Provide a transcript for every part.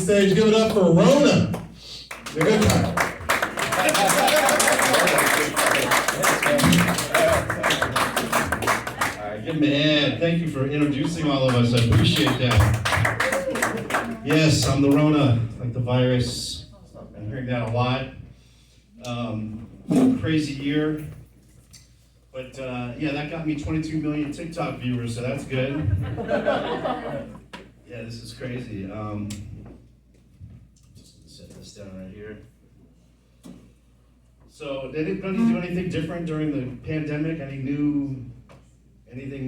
stage. Give it up for RONA. The good time. All right, give him a hand. Thank you for introducing all of us. I appreciate that. Yes, I'm the RONA, like the virus. I'm hearing that a lot. Crazy year. But yeah, that got me 22 million TikTok viewers, so that's good. Yeah, this is crazy. Just gonna set this down right here. So, did anybody do anything different during the pandemic? Anything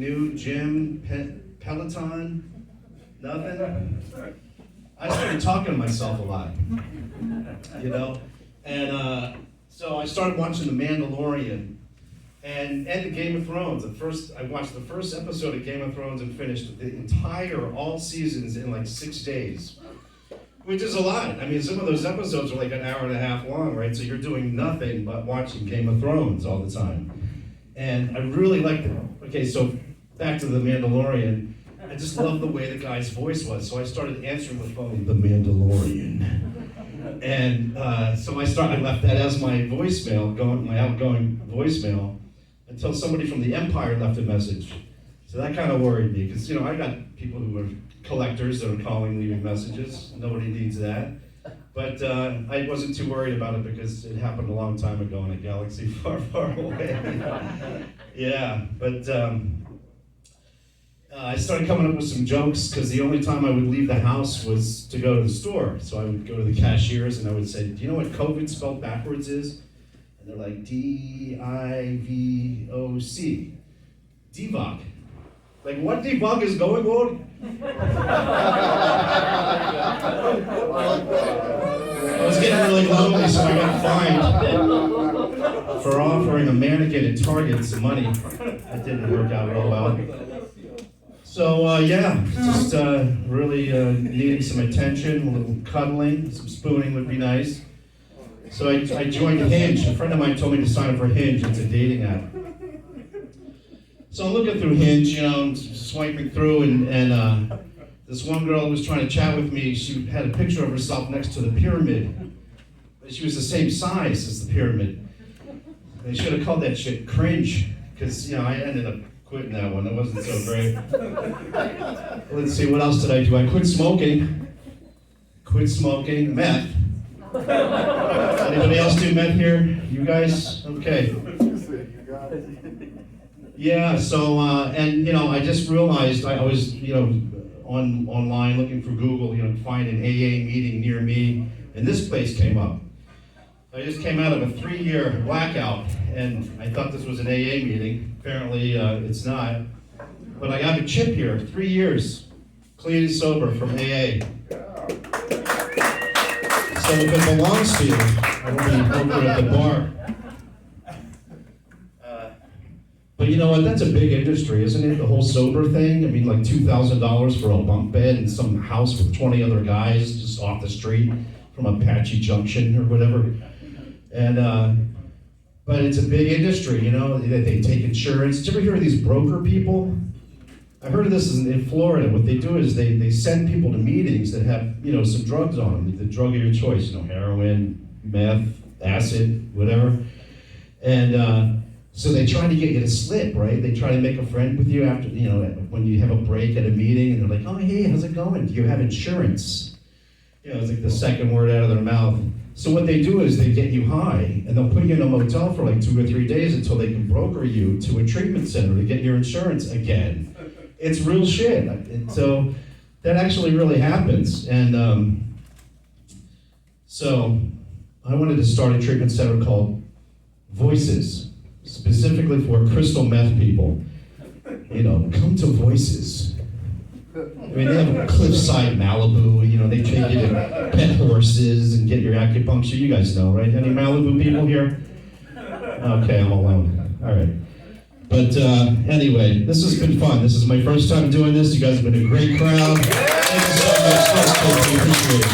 new? Gym, Peloton? Nothing? I started talking to myself a lot, you know? And so I started watching The Mandalorian and the Game of Thrones. I watched the first episode of Game of Thrones and finished the entire, all seasons in like 6 days, which is a lot. I mean, some of those episodes are like an hour and a half long, right? So you're doing nothing but watching Game of Thrones all the time. And I really liked it. Okay, so back to The Mandalorian. I just loved the way the guy's voice was. So I started answering the phone, The Mandalorian. And so I left that as my voicemail, my outgoing voicemail, until somebody from the Empire left a message. So that kind of worried me, because I got people who are collectors that are calling, leaving messages. Nobody needs that. But I wasn't too worried about it because it happened a long time ago in a galaxy far, far away. Yeah, but I started coming up with some jokes because the only time I would leave the house was to go to the store. So I would go to the cashiers and I would say, do you know what COVID spelled backwards is? And they're like, D-I-V-O-C. Devog. Like, what debug is going on? I was getting really lonely, so I got fined for offering a mannequin at Target some money. That didn't work out real well. So, yeah, just really needing some attention, a little cuddling, some spooning would be nice. So I joined Hinge. A friend of mine told me to sign up for Hinge. It's a dating app. So I'm looking through Hinge, I'm swiping through, and this one girl was trying to chat with me. She had a picture of herself next to the pyramid. She was the same size as the pyramid. They should have called that shit cringe, because I ended up quitting that one. That wasn't so great. Let's see, what else did I do? I quit smoking. Meth. Anybody else do meth here? You guys? Okay. Yeah, so, and I just realized I was, online looking for Google, find an AA meeting near me, and this place came up. I just came out of a 3-year blackout, and I thought this was an AA meeting. Apparently, it's not. But I got a chip here, 3 years, clean and sober from AA. So if it belongs to you, I'll be over at the bar. But you know what, that's a big industry, isn't it? The whole sober thing. I mean, like $2,000 for a bunk bed in some house with 20 other guys just off the street from Apache Junction or whatever. And, but it's a big industry, they take insurance. Did you ever hear of these broker people? I heard of this in Florida. What they do is they send people to meetings that have, some drugs on them, the drug of your choice, heroin, meth, acid, whatever. And so they try to get you to slip, right? They try to make a friend with you after, when you have a break at a meeting, and they're like, oh, hey, how's it going? Do you have insurance? It's like the second word out of their mouth. So what they do is they get you high, and they'll put you in a motel for like 2 or 3 days until they can broker you to a treatment center to get your insurance again. It's real shit. And so that actually really happens. And so I wanted to start a treatment center called Voices, specifically for crystal meth people. Come to Voices. I mean, they have a cliffside Malibu, they take you to pet horses and get your acupuncture. You guys know, right? Any Malibu people here? Okay, I'm alone. All right. But anyway, this has been fun. This is my first time doing this. You guys have been a great crowd. Thank you so much. Thanks, folks. We appreciate it.